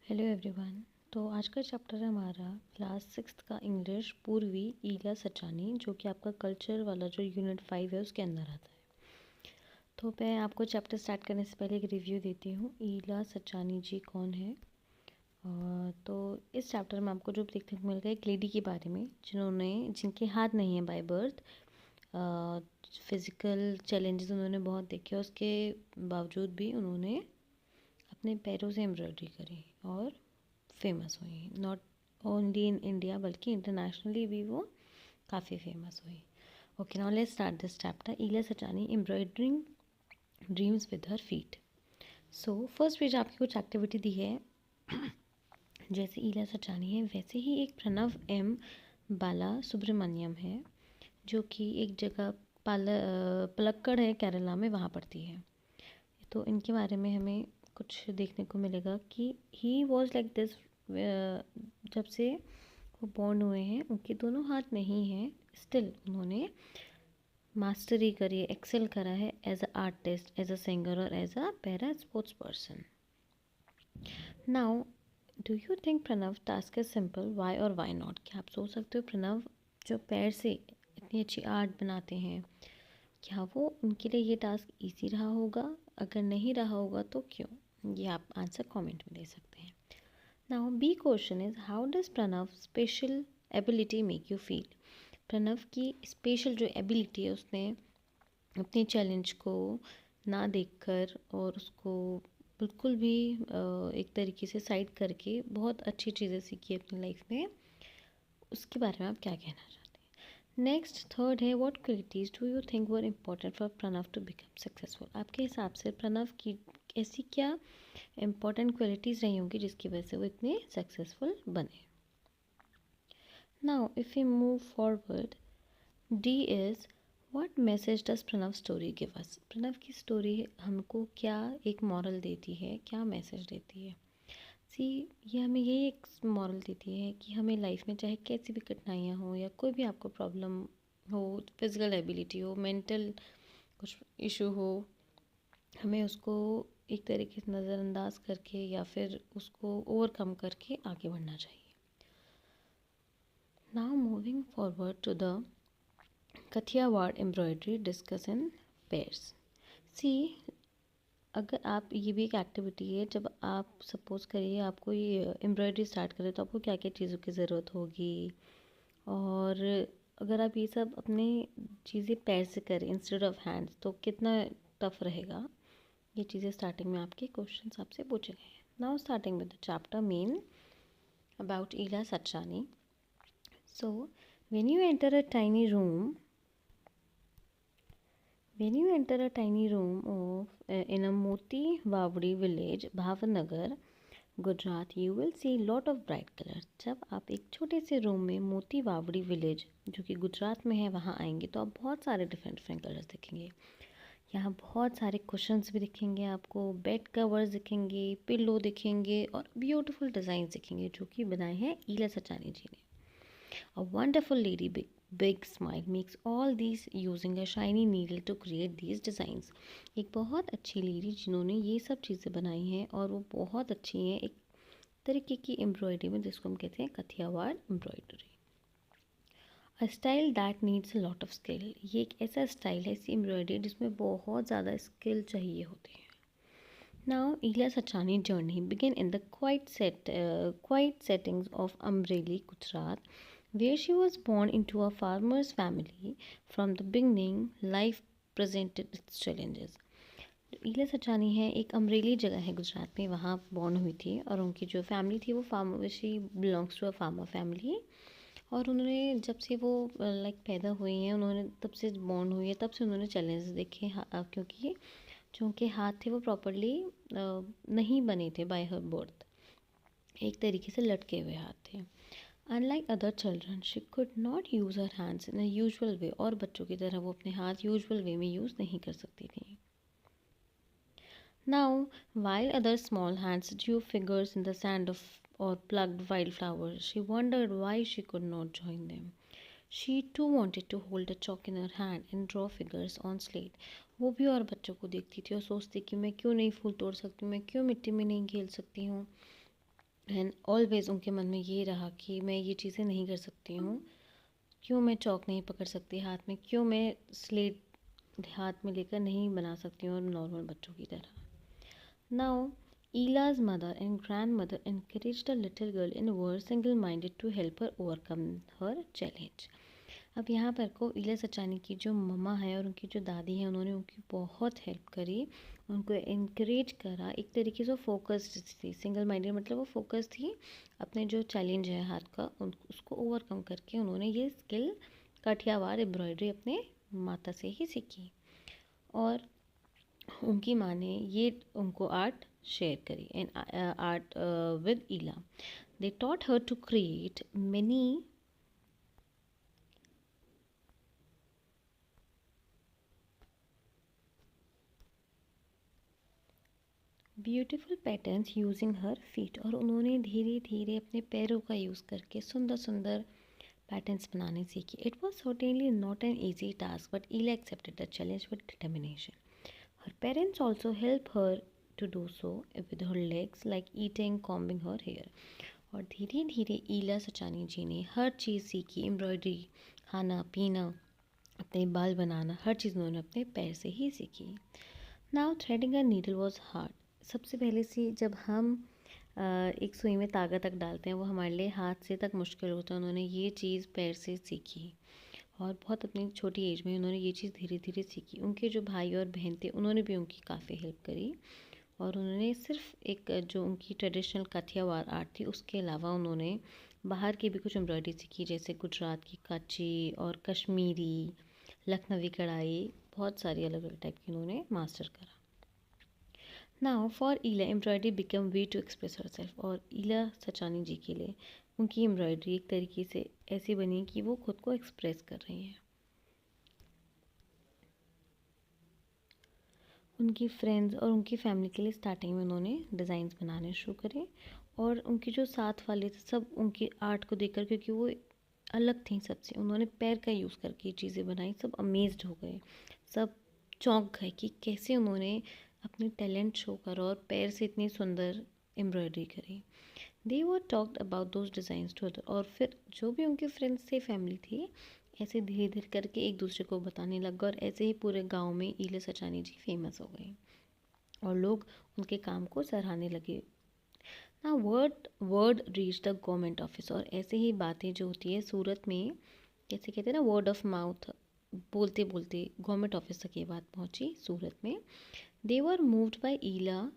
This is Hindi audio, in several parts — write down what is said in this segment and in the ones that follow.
Hello everyone. तो आज का चैप्टर है हमारा क्लास 6 का इंग्लिश पूर्वी ईला सचानी, जो कि आपका कल्चर वाला जो यूनिट 5 है उसके अंदर आता है। तो मैं आपको चैप्टर स्टार्ट करने से पहले एक रिव्यू देती हूँ। ईला सचानी जी कौन है? तो इस चैप्टर में आपको जो देखने को मिलेगा एक लेडी के बारे में जिनके हाथ नहीं है बाय बर्थ। फिज़िकल चैलेंजेस उन्होंने बहुत देखे, उसके बावजूद भी उन्होंने अपने पैरों से एम्ब्रॉयडरी करी और फेमस हुई। नॉट ओनली इन इंडिया बल्कि इंटरनेशनली भी वो काफ़ी फेमस हुई। Okay, now let's start this chapter. Ila Sachani embroidering dreams with her feet. So first page आपकी कुछ एक्टिविटी दी है। जैसे ईला सचानी है वैसे ही एक प्रणव एम बाला सुब्रमण्यम है, जो कि एक जगह पलक्कड़ है केरला में, वहाँ पढ़ती है। तो इनके बारे में हमें कुछ देखने को मिलेगा कि ही वॉज लाइक दिस। जब से वो बॉर्न हुए हैं उनके दोनों हाथ नहीं हैं, स्टिल उन्होंने मास्टरी करी, एक्सेल करा है as a artist, as a singer और as a para sports person. Now do you think Pranav task is simple? Why or why not? क्या आप सोच सकते हो प्रणव जो पैर से इतनी अच्छी आर्ट बनाते हैं, क्या वो उनके लिए ये टास्क ईजी रहा होगा? अगर नहीं रहा होगा तो क्यों? ये आप आंसर कमेंट में दे सकते हैं। Now the question is how does Pranav special ability make you feel? Pranav की स्पेशल जो एबिलिटी है, उसने अपने चैलेंज को ना देखकर और उसको बिल्कुल भी एक तरीके से साइड करके बहुत अच्छी चीज़ें सीखी अपनी लाइफ में। उसके बारे में आप क्या कहना चाहते हैं? नेक्स्ट थर्ड है what qualities do you think were important for Pranav to become successful? आपके हिसाब से प्रणव की ऐसी क्या इम्पोर्टेंट क्वालिटीज़ रही होंगी जिसकी वजह से वो इतने सक्सेसफुल बने? Now if you move forward, the is what message does Pranav story give us? Pranav की स्टोरी हमको क्या एक मॉरल देती है, क्या मैसेज देती है? सी, ये हमें यही एक मॉरल देती है कि हमें लाइफ में चाहे कैसी भी कठिनाइयाँ हो या कोई भी आपको प्रॉब्लम हो, फिजिकल एबिलिटी हो, मेंटल कुछ इशू हो, हमें उसको एक तरीके से नज़रअंदाज करके या फिर उसको ओवरकम करके आगे बढ़ना चाहिए। Now moving forward to the Kathiawar embroidery discuss in pairs. See, अगर आप ये भी एक एक्टिविटी है, जब आप सपोज करिए आपको ये एम्ब्रॉयडरी स्टार्ट करें तो आपको क्या क्या चीज़ों की ज़रूरत होगी, और अगर आप ये सब अपने चीज़ें पैर से करें इंस्टेड ऑफ हैंड्स तो कितना टफ रहेगा। ये चीज़ें स्टार्टिंग में आपके क्वेश्चन आपसे पूछे गए हैं। Now starting with the chapter main about Ila Sachani. So when you enter a tiny room of in a Moti Wawdi village, Bhavnagar, Gujarat, you will see lot of bright colour. जब आप एक छोटे से रूम में मोती वावड़ी विलेज जो कि गुजरात में है वहाँ आएंगे तो आप बहुत सारे डिफरेंट डिफरेंट कलर्स दिखेंगे। यहाँ बहुत सारे कुशन्स भी दिखेंगे, आपको बेड कवर्स दिखेंगे, पिल्लो दिखेंगे और ब्यूटीफुल डिज़ाइन दिखेंगे जो कि बनाए हैं ईला सचानी जी ने। A wonderful lady big smile makes all these using a shiny needle to create these designs. एक बहुत अच्छी लेडी जिन्होंने ये सब चीज़ें बनाई हैं और वो बहुत अच्छी हैं एक तरीके की एम्ब्रॉयडरी में, जिसको हम कहते हैं Kathiawar embroidery. A style that needs a lot of skill. ये एक ऐसा स्टाइल है, ऐसी एम्ब्रॉयडरी जिसमें बहुत ज़्यादा स्किल चाहिए होती है। Now, Ila Sachani journey began in the quiet settings of Amreli, Gujarat, where she was born into a farmer's family. From the beginning, life presented its challenges. ईला सचानी है एक अमरेली जगह है गुजरात में, वहाँ बॉर्न हुई थी और उनकी जो फैमिली थी वो farmer, she belongs to a farmer family. और उन्होंने जब से वो लाइक पैदा हुई हैं, उन्होंने तब से बॉर्न हुई है, तब से उन्होंने चैलेंजेस देखे, क्योंकि जो उनके हाथ थे वो प्रॉपरली नहीं बने थे बाय हर बर्थ, एक तरीके से लटके हुए हाथ थे। Unlike other children she could not use her hands in a usual way, और बच्चों की तरह वो अपने हाथ यूजुअल वे में यूज़ नहीं कर सकती थी। Now, while other small hands drew figures in the sand of or plucked wildflowers, she wondered why she could not join them. She too wanted to hold a chalk in her hand and draw figures on slate. वो भी और बच्चों को देखती थी और सोचती कि मैं क्यों नहीं फूल तोड़ सकती हूँ, मैं क्यों मिट्टी में नहीं खेल सकती हूँ। एंड ऑलवेज उनके मन में ये रहा कि मैं ये चीज़ें नहीं कर सकती हूँ, क्यों मैं चौक नहीं पकड़ सकती हाथ में, क्यों मैं स्लेट हाथ में लेकर नहीं बना सकती हूँ नॉर्मल बच्चों की तरह। Now, Ela's mother and grandmother encouraged the little girl and were single-minded to help her overcome her challenge. अब यहाँ पर को इला सचानी की जो मम्मा है और उनकी जो दादी है, उन्होंने उनकी बहुत हेल्प करी, उनको इनक्रेज करा। एक तरीके से फोकस्ड थी, सिंगल माइंडेड मतलब वो फोकस थी अपने जो चैलेंज है हाथ का उसको ओवरकम करके उन्होंने ये स्किल काठियावाड़ एम्ब्रॉयडरी अपने माता से ही सीखी। और उनकी माँ ने ये उनको आर्ट शेयर करी and art with Ila. They taught her to create many beautiful patterns using her feet. और उन्होंने धीरे धीरे अपने पैरों का यूज़ करके सुंदर सुंदर पैटर्न्स बनाने सीखी। It was certainly not an easy task but Ila accepted the challenge with determination. Her parents also help her to do so with her legs like eating, combing her hair. और धीरे धीरे ईला सचानी जी ने हर चीज़ सीखी, एम्ब्रॉयडरी, खाना पीना, अपने बाल बनाना, हर चीज़ उन्होंने अपने पैर से ही सीखी। Now threading a needle was hard. सबसे पहले से जब हम एक सुई में तागा तक डालते हैं वो हमारे लिए हाथ से तक मुश्किल होता है, उन्होंने ये चीज़ पैर से सीखी और बहुत अपनी छोटी एज में उन्होंने ये चीज़ धीरे धीरे सीखी। उनके जो भाई और बहन थे उन्होंने भी उनकी काफ़ी हेल्प करी और उन्होंने सिर्फ एक जो उनकी ट्रेडिशनल काठियावाड़ आर्ट थी उसके अलावा उन्होंने बाहर की भी कुछ एम्ब्रॉयडरी सीखी, जैसे गुजरात की कच्ची और कश्मीरी, लखनवी कढ़ाई, बहुत सारी अलग अलग टाइप की उन्होंने मास्टर करा। Now for Ila embroidery become way to express herself. और ईला सचानी जी के लिए उनकी एम्ब्रॉयडरी एक तरीके से ऐसी बनी कि वो खुद को एक्सप्रेस कर रही हैं। उनकी फ्रेंड्स और उनकी फैमिली के लिए स्टार्टिंग में उन्होंने डिज़ाइंस बनाने शुरू करे और उनके जो साथ वाले थे सब उनकी आर्ट को देखकर, क्योंकि वो अलग थी सबसे, उन्होंने पैर का यूज़ करके चीज़ें बनाई, सब अमेज्ड हो गए, सब चौंक गए कि कैसे उन्होंने अपनी टैलेंट शो करा और पैर से इतनी सुंदर एम्ब्रॉयडरी करी। They were talked about those designs to other. और फिर जो भी उनके फ्रेंड्स थे, फैमिली थी, ऐसे धीरे धीरे करके एक दूसरे को बताने लग गए और ऐसे ही पूरे गांव में ईला सचानी जी फेमस हो गई और लोग उनके काम को सराहने लगे। ना word word reach the government office. और ऐसे ही बातें जो होती है सूरत में, कैसे कहते हैं ना, वर्ड ऑफ माउथ, बोलते बोलते गवर्नमेंट ऑफिस तक ये बात पहुंची सूरत में। They were moved by Ila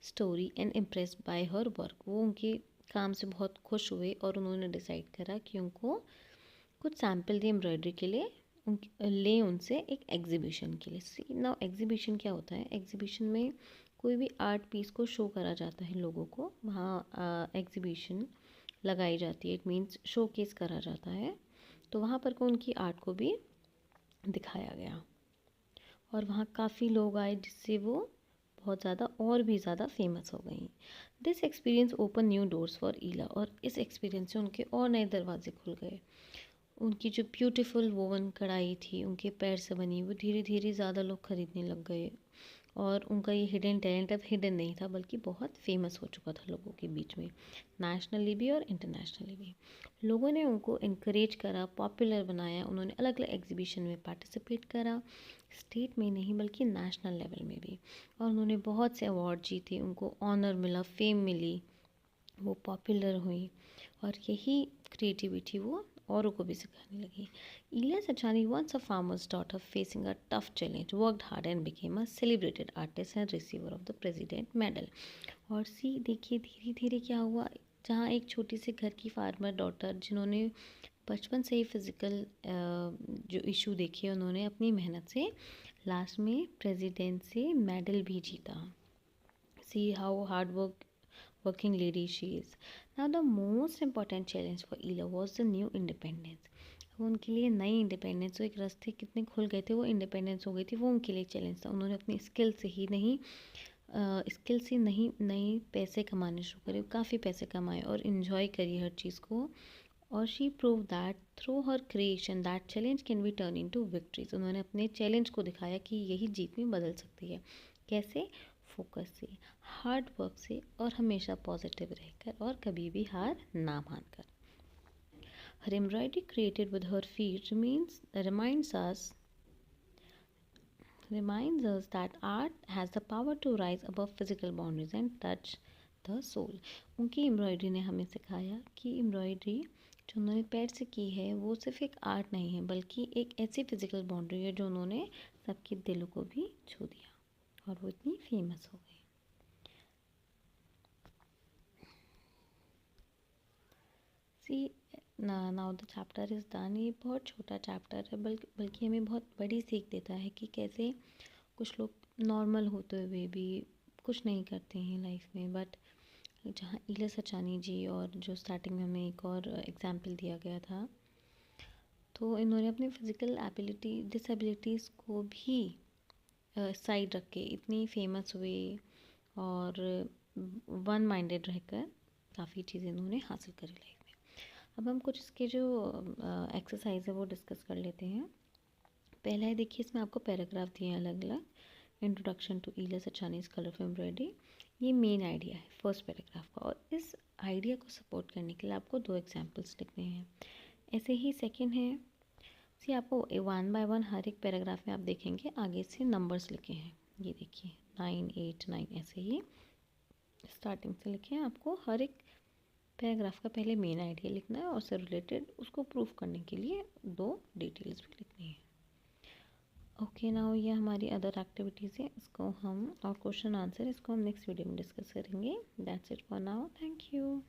story and impressed by her work. वो उनके काम से बहुत खुश हुए और उन्होंने डिसाइड करा कि उनको कुछ सैम्पल दिए एम्ब्रॉयडरी के लिए, ले उनसे एक एग्जीबिशन के लिए। सी नाउ एग्जीबिशन क्या होता है, एग्जीबिशन में कोई भी आर्ट पीस को शो करा जाता है लोगों को, वहाँ एग्जीबिशन लगाई जाती है, इट मीन्स शो केस करा जाता है। तो वहाँ पर को उनकी आर्ट को भी दिखाया गया और वहाँ काफ़ी लोग आए जिससे वो बहुत ज़्यादा और भी ज़्यादा फेमस हो गई। This experience open new doors for Ila. और इस एक्सपीरियंस से उनके और नए दरवाजे खुल गए। उनकी जो ब्यूटीफुल वोवन कढ़ाई थी उनके पैर से बनी, वो धीरे धीरे ज़्यादा लोग ख़रीदने लग गए और उनका ये हिडन टैलेंट अब हिडन नहीं था बल्कि बहुत फेमस हो चुका था लोगों के बीच में, नेशनली भी और इंटरनेशनली भी। लोगों ने उनको इनक्रेज करा, पॉपुलर बनाया, उन्होंने अलग अलग एग्जीबिशन में पार्टिसिपेट करा, स्टेट में नहीं बल्कि नेशनल लेवल में भी। और उन्होंने बहुत से अवार्ड जीते, उनको ऑनर मिला, फेम मिली, वो पॉपुलर हुई और यही क्रिएटिविटी वो औरों को भी सिखाने लगी। Ila Sachani, once a farmer's daughter facing a tough challenge, worked hard and became a celebrated artist and receiver of the President Medal. और सी देखिए धीरे धीरे क्या हुआ, जहाँ एक छोटी सी घर की फार्मर डॉटर जिन्होंने बचपन से ही फिज़िकल जो इशू देखे, उन्होंने अपनी मेहनत से लास्ट में प्रेसिडेंट से मेडल भी जीता। See how hard working lady she is. Now the most important challenge for Ela was the new independence. अब उनके लिए नई इंडिपेंडेंस, वो एक रास्ते कितने खुल गए थे, वो इंडिपेंडेंस हो गई थी, वो उनके लिए चैलेंज था। उन्होंने अपनी स्किल से नहीं नई पैसे कमाने शुरू करे, काफ़ी पैसे कमाए और इन्जॉय करी हर चीज़ को। और she prove that through her creation that challenge can be turn into victories. उन्होंने अपने चैलेंज को दिखाया कि यही जीत में बदल सकती है। कैसे? फोकस से, हार्ड वर्क से और हमेशा पॉजिटिव रहकर और कभी भी हार ना मानकर. Her embroidery created with her feet reminds us that art has the power to rise above physical boundaries and touch the soul. उनकी एम्ब्रॉयडरी ने हमें सिखाया कि एम्ब्रॉयडरी जो उन्होंने पैर से की है वो सिर्फ एक आर्ट नहीं है बल्कि एक ऐसी फिजिकल बाउंड्री है जो उन्होंने सबके दिलों को भी छू दिया और वो इतनी फेमस हो गई. See now the chapter is done. ये बहुत छोटा चैप्टर है बल्कि हमें बहुत बड़ी सीख देता है कि कैसे कुछ लोग नॉर्मल होते हुए भी कुछ नहीं करते हैं लाइफ में. बट जहाँ ईला सचानी जी और जो स्टार्टिंग में हमें एक और एग्जाम्पल दिया गया था, तो इन्होंने अपने फिज़िकल डिसेबिलिटीज़ को भी साइड रख के इतनी फेमस हुए और वन माइंडेड रहकर काफ़ी चीज़ें इन्होंने हासिल करी लाइफ में. अब हम कुछ इसके जो एक्सरसाइज है वो डिस्कस कर लेते हैं. पहला है, देखिए इसमें आपको पैराग्राफ दिए हैं अलग अलग. Introduction to Ila Sachani's colourful embroidery, ये मेन आइडिया है फर्स्ट पैराग्राफ का. और इस आइडिया को सपोर्ट करने के लिए आपको 2 एग्जाम्पल्स लिखने हैं. ऐसे ही सेकंड है, सी आपको 1 बाय 1 हर एक पैराग्राफ में आप देखेंगे आगे से नंबर्स लिखे हैं. ये देखिए 9, 8, 9 ऐसे ही स्टार्टिंग से लिखे हैं. आपको हर एक पैराग्राफ का पहले मेन आइडिया लिखना है और उससे रिलेटेड उसको प्रूफ करने के लिए 2 डिटेल्स भी लिखनी है. ओके नाउ ये हमारी अदर एक्टिविटीज़ है, इसको हम और क्वेश्चन आंसर इसको हम नेक्स्ट वीडियो में डिस्कस करेंगे. That's it for now. Thank you.